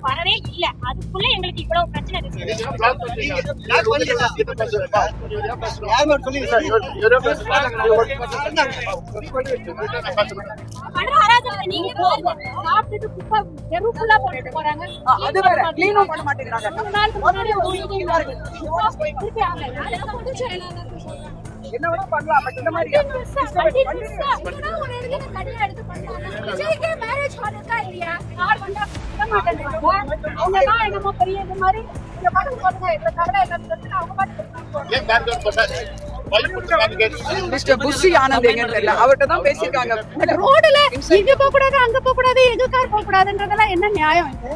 வரவே இல்ல அதுக்குள்ள எங்களுக்கு இவ்வளவு பிரச்சனை என்ன வேணா பண்ணலாம் பட் இந்த மாதிரி மேரேஜ் ஹாலுக்கா இல்லையா யார் வந்தா அவங்க தான் என்னமோ பெரிய இது மாதிரி இந்த பாட்டு போடுங்க இந்த கவலை எல்லாம் சொல்லி அவங்க பாட்டு மிஸ்டர் புஷி ஆனந்த் எங்க தெரியல அவர்கிட்ட தான் பேசிருக்காங்க. ரோடுல இங்க போக கூடாது அங்க போக கூடாது எங்க கார் போக கூடாதுன்றதெல்லாம் என்ன நியாயம் இது?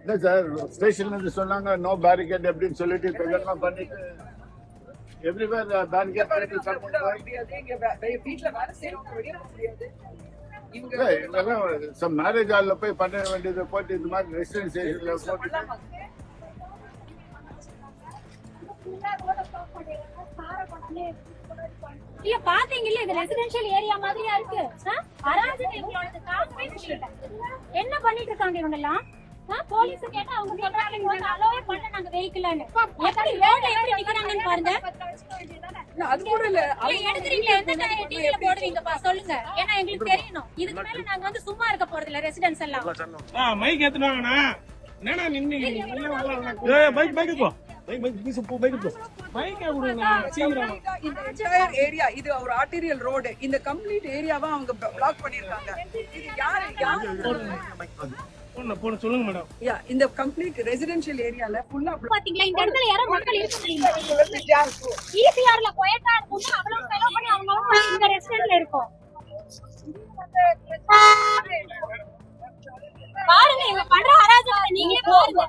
இல்ல சார் ஸ்டேஷன்ல இருந்து சொன்னாங்க நோ பேரிகேட் அப்படின்னு சொல்லிட்டு இதெல்லாம் பண்ணிட்டு எவ்ரிவேர் பேரிகேட் வீட்ல வேற சேஃப்டி வெளிய முடியாது. இவங்க மேரேஜ் ஹால்ல போய் பண்ண வேண்டியது போட்டு இந்த மாதிரி ரெசிடென்ஸ் ஸ்டேஷன்ல போட்டு இல்ல பாத்தீங்கல்ல இது ரெசிடென்ஷியல் ஏரியா மாதிரியா இருக்கு. என்ன பண்ணிட்டு இருக்காங்க இவங்க எல்லாம்? போலீஸ் கேட்டா அவங்க சொல்றாங்க இவங்க அலோவே பண்ண நாங்க வெஹிக்கிள்னு. எப்படி ரோட்ல எப்படி நிக்கறாங்கன்னு பாருங்க. அது கூட இல்ல எடுத்துறீங்க எந்த டீல போடுவீங்கப்பா சொல்லுங்க. ஏன்னா எங்களுக்கு தெரியணும். இதுக்கு மேல நாங்க வந்து சும்மா இருக்க போறது இல்ல ரெசிடென்ஸ் எல்லாம். மைக் ஏத்துனாங்கனா என்னடா நின்னீங்க? ஏய் மைக் போ. ஏரியா இது ஒரு ஆர்டீரியல் ரோடு. இந்த கம்ப்ளீட் ஏரியாவை அவங்க பிளாக் பண்ணிருக்காங்க. இது போன சொல்லுங்க மேடம். இந்த கம்ப்ளீட் ரெசிடென்ஷியல் ஏரியால ஃபுல்லா பாத்தீங்களா இந்த இடத்துல யாரோ மக்கள் இருக்காங்க. ஈசிஆர்ல கோயட்டா இருக்குன்னா அவ்வளவு செலவு பண்ணி அவங்க இந்த ரெஸ்டாரன்ட்ல இருக்கோம். பாருங்க இவங்க பண்ற அராஜகத்தை நீங்களே பாருங்க.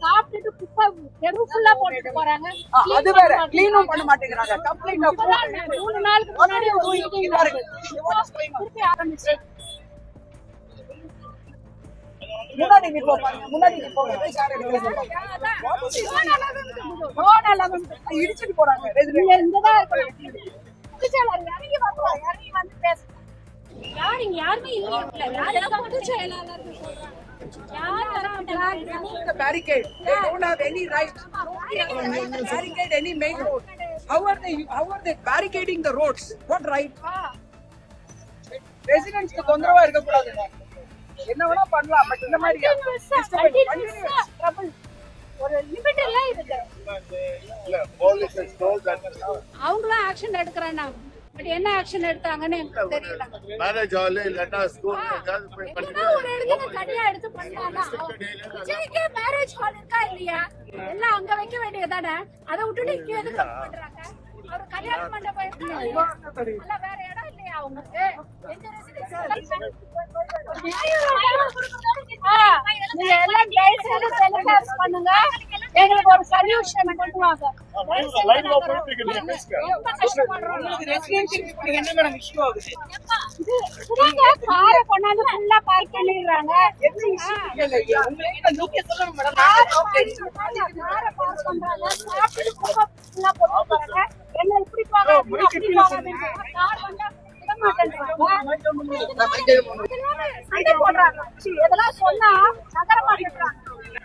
சாப்பிட்டுட்டு குப்பை தெரு ஃபுல்லா போட்டுட்டு போறாங்க. அது வேற க்ளீனும் பண்ண மாட்டேங்கறாங்க. கம்ப்ளைண்ட் 3 நாளுக்கு முன்னாடி ஒரு மீட்டிங் திருப்பி ஆரம்பிச்சு முன்னாடி நிப்போ பாருங்க. முன்னாடி நிப்போ இடிச்சிட்டு போறாங்க. இங்கதான் இருக்கு. இறங்கி வந்து பேசு. யாருங்க யாருமே இல்லையா? யாரும் வந்து செயலாளர் the barricade. They don't have any right to barricade any main road. How are they barricading the roads? What right? Residents க்கு தொந்தரவா இருக்க கூடாது. என்ன வேணா பண்ணலாம் பட் இந்த மாதிரி ஒரு லிமிட் இல்ல இதுக்கு. இல்ல போலீஸ் ஸ்டோல் அவங்கள ஆக்ஷன் எடுக்கறாங்க. பட் என்ன ஆக்ஷன் எடுத்தாங்கன்னு எனக்கு தெரியல. மேரேஜ் ஹால் இல்லனா ஸ்கூல் ஏதாவது போய் பண்ணிட்டு ஒரு இடத்துல தனியா எடுத்து பண்ணானா ஜேகே மேரேஜ் ஹால் இருக்கா இல்லையா? எல்லாம் அங்க வைக்க வேண்டியதானே. அத விட்டுட்டு இங்க எதுக்கு பண்றாங்க? ஒரு கல்யாண மண்டபம் இல்ல வேற இடம் இல்லையா உங்களுக்கு? எந்த ரெசிடென்ஸ் நீங்க எல்லாம் கைஸ்ல செலிப்ரேட் பண்ணுங்க. எங்களுக்கு ஒரு சொல்யூஷன் கொண்டு வாங்க. என்ன மேடம் இஷ்யூ ஆகுது? இதுங்க காரை கொண்டாந்து ஃபுல்லா பார்க் பண்ணிடுறாங்க. நீங்க சொல்லணும் மேடம். காரை பார்க் பண்றாங்க. சாப்பிட்டு ஃபுல்லா போட்டு போறாங்க. என்ன இப்படி போறாங்க அப்படி போறாங்க. கார் வந்தா விட மாட்டேன்றாங்க. சண்டை போடுறாங்க. இதெல்லாம் சொன்னா நகர மாட்டேன்றாங்க.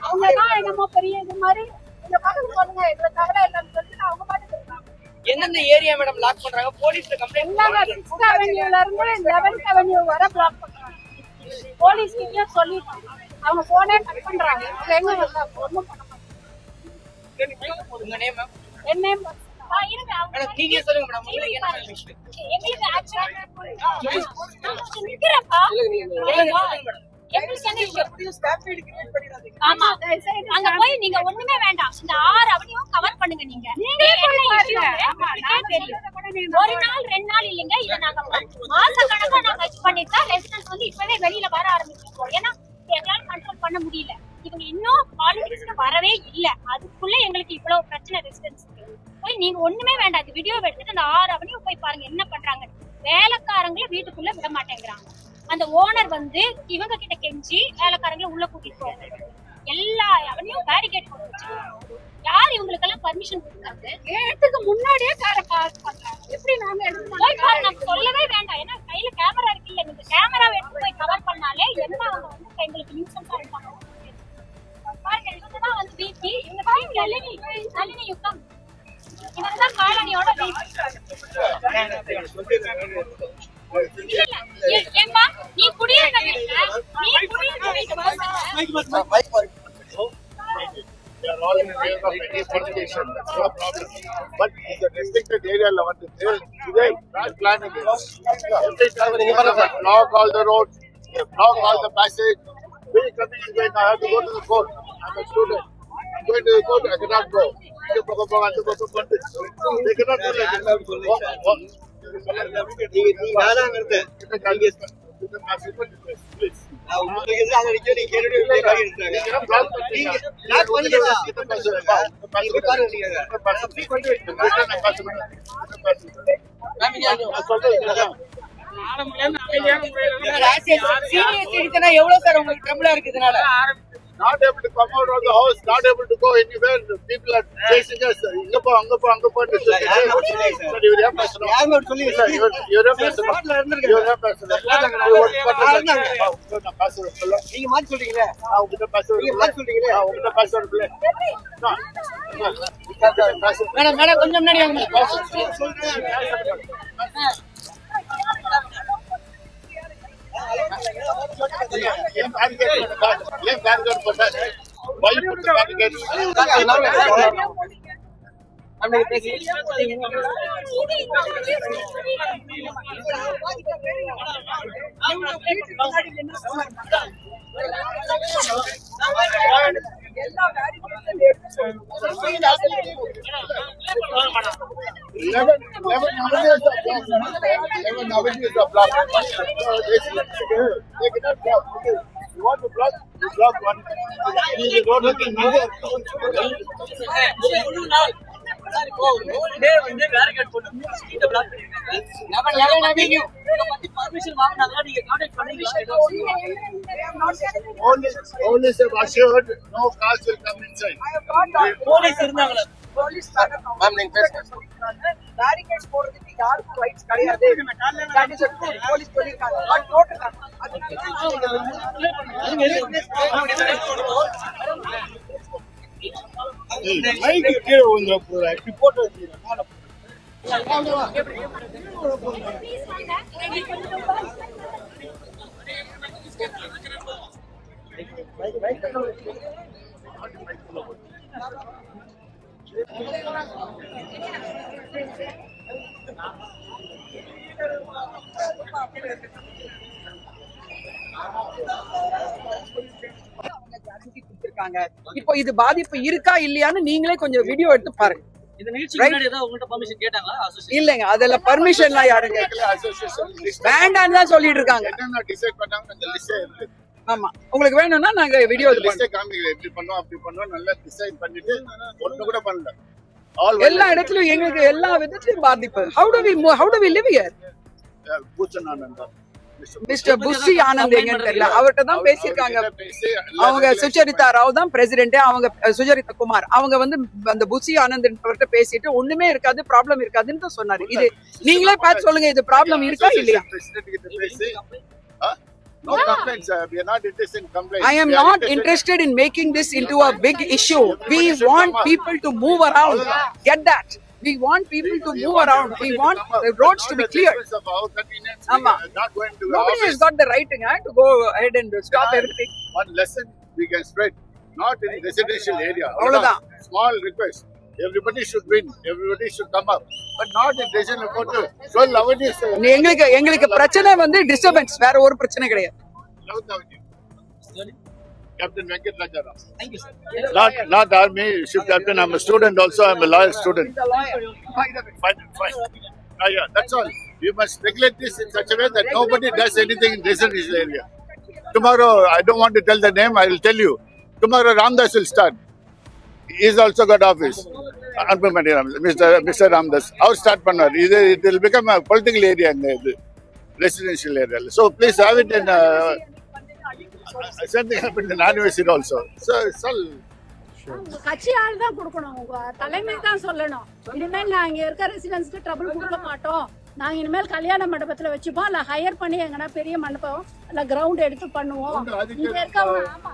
அவங்க தான் என்னமோ பெரிய இது மாதிரி இந்த பாட்டு சொல்லுங்க இதுல கவலை இல்லைன்னு சொல்லிட்டு அவங்க பாட்டு சொல்றாங்க. எந்தெந்த ஏரியா மேடம் லாக் பண்றாங்க? போலீஸ்ல கம்ப்ளைண்ட் 6th அவென்யூல இருந்து 11th அவென்யூ வரை பிளாக் பண்றாங்க. போலீஸ் கிட்ட சொல்லிட்டாங்க. அவங்க போனே கட் பண்றாங்க. எங்க வந்தா ஒண்ணும் பண்ண மாட்டாங்க. உங்க நேம் மேம்? என் நேம் இருங்க மேடம் நீங்க சொல்லுங்க மேடம். உங்களுக்கு என்ன விஷயம்? எங்களுக்கு ஆக்சுவலா நிக்கிறப்பா அங்க போய் நீங்க ஒண்ணுமே வேண்டாம். இந்த 6 அவனையும் கவர் பண்ணுங்க. நீங்க ஒரு நாள் 2 நாள் இல்லைங்க. இதை நாங்க மாச கணக்கா நாங்க பண்ணிட்டா ரெசிடென்ஸ் வந்து இப்பவே வெளியில வர ஆரம்பிச்சிருக்கோம். ஏன்னா எங்களால கண்ட்ரோல் பண்ண முடியல. இவங்க இன்னும் பாலிடிக்ஸ்க்கு வரவே இல்ல, அதுக்குள்ள எங்களுக்கு இவ்வளவு பிரச்சனை ரெசிடென்ஸ் போய் நீங்க ஒண்ணுமே வேண்டாம், இந்த வீடியோ எடுத்துட்டு அந்த 6 அவனையும் போய் பாருங்க என்ன பண்றாங்க. வேலைக்காரங்களை வீட்டுக்குள்ள விட மாட்டேங்கிறாங்க. அந்த ஓனர் வந்து இவங்க கிட்ட கெஞ்சி வேலைக்காரங்களை உள்ள கூட்டிட்டு போறாங்க. எல்லா அவனையும் பேரிகேட் போட்டு வச்சிருக்காங்க. யார் இவங்களுக்கெல்லாம் பர்மிஷன் கொடுத்தாங்க? கேட்டுக்கு முன்னாடியே காரை பார்க் பண்றாங்க. எப்படி நாங்க எடுத்து போய் பாரு, நம்ம சொல்லவே வேண்டாம். ஏன்னா கையில கேமரா இருக்கு இல்ல, நீங்க கேமரா எடுத்து போய் கவர் பண்ணாலே என்ன அவங்க வந்து எங்களுக்கு நியூசன்ஸா இருப்பாங்க. பாருங்க, இவங்கதான் வந்து பிபி, இவங்க தான் நளினி யுத்தம், இவங்கதான் காலனியோட ஏன்பா நீ குடியிருக்க வீட்டுல They are all in favor of any politician. That's no problem. But in the restricted area, today bad planning is. Every time they block all the roads, they block all the passage. We coming and going. I have to go to the court. I'm a student. I'm going to the court. I cannot go. They cannot do that. Please. எவ்வளவு sir உங்களுக்கு ட்ரபிளா இருக்கு இதனால? Not able to come out of the house, not able to go anywhere. People are chasing us. Inga po. நீங்க மாத்தி சொல்றீங்களே, madam madam கொஞ்சம் முன்னாடி You want to block? You block one. You don't look in Only say assured, no cars will come inside. Barricades போடுறதுக்கு யாருக்கும் rights கிடையாது. That is a truth. Police சொல்லிருக்காங்க. But போட்டுருக்காங்க. இப்போ இது பாதிப்பு இருக்கா இல்லையான்னு நீங்களே கொஞ்சம் வீடியோ எடுத்து பாருங்க. இல்லங்க, அதெல்லாம் பர்மிஷன்லாம் யாரும் கேட்கல. வேண்டான்னு தான் சொல்லிட்டு இருக்காங்க. ஆமா, உங்களுக்கு வேணும்னா நாங்க வீடியோ எப்படி பண்ணோம் அப்படி பண்ணோம் நல்லா டிசைன் பண்ணிட்டு ஒண்ணு கூட பண்ணல. எல்லா இடத்துலயும் எங்களுக்கு எல்லா விதத்திலும் பாதிப்பு. How do we live here? Mister Bussy Anand எங்கன்னு தெரியல, அவர்கிட்ட தான் பேசியிருக்காங்க. அவங்க சுச்சரிதா ராவ் தான் பிரசிடென்ட், அவங்க சுச்சரிதா குமார், அவங்க வந்து அந்த புஷி ஆனந்த் அவர்கிட்ட பேசிட்டு ஒண்ணுமே இருக்காது, ப்ராப்ளம் இருக்காதுன்னு தான் சொன்னாரு. இது நீங்களே பார்த்து சொல்லுங்க, இது ப்ராப்ளம் இருக்கா இல்லையா? No complaints. We are not interested in complaints. I am not interested in making this into a big issue. We want people to move around. Get that? We want people to move around. We want the roads to be cleared. Nobody has got the right to go ahead and stop everything. One lesson we can spread, not in residential area. Avladhaan. Small request. Everybody should win. Everybody should come up. But not in decision about 12 avenues. எங்களுக்கு பிரச்சனை வந்து disturbance, வேற ஒரு பிரச்சனை கிடையாது. 11th Avenue. Captain Venkat Rajara. Thank you, sir. Not army ship captain. I'm a student also. I'm a lawyer student. He's a lawyer. Fine. Yeah, that's all. You must regulate this in such a way that nobody does anything in residential area. Tomorrow, I don't want to tell the name. I will tell you. Tomorrow Ramdas will start. He's also got office. Mr. Ramdas. Our start pannar. It will become a political area in the residential area. So please have it in. Something happened in anniversary also. So it's all. உங்க கட்சி ஆள் தான் கொடுக்கணும், உங்க தலைமை தான் சொல்லணும். இனிமேல் நாங்க இருக்க ரெசிடென்ட்ஸ்க்கு ட்ரபிள் கொடுக்க மாட்டோம், நாங்க இனிமேல் கல்யாண மண்டபத்துல வச்சுப்போம், இல்ல ஹையர் பண்ணி எங்கன்னா பெரிய மண்டபம் இல்ல கிரவுண்ட் எடுத்து பண்ணுவோம். இங்க இருக்கவங்க ஆமா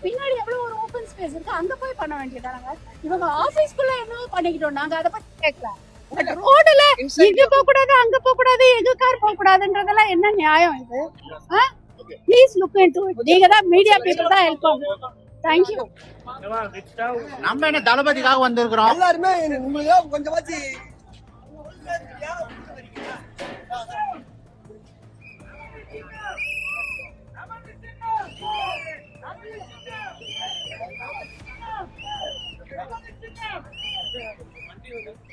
பின்னாடி எவ்வளவு ஒரு ஓபன் ஸ்பேஸ் இருக்கு, அங்க போய் பண்ண வேண்டியதாங்க. இவங்க ஆபீஸ்க்குள்ள என்ன பண்ணிக்கிட்டோம், நாங்க அதை பத்தி கேட்கல. பட் ரோடுல இங்க போக கூடாது, அங்க போக கூடாது, எங்க கார் போக கூடாதுன்றதெல்லாம் என்ன நியாயம் இது? Please look into it. நீங்க தான் மீடியா பீப்புள் தான் ஹெல்ப் பண்ணுங்க. Thank you. நம்ம என்ன தளபதிக்காக வந்திருக்கிறோம். எல்லாருமே உங்களுக்கு கொஞ்சமாச்சு Thank you.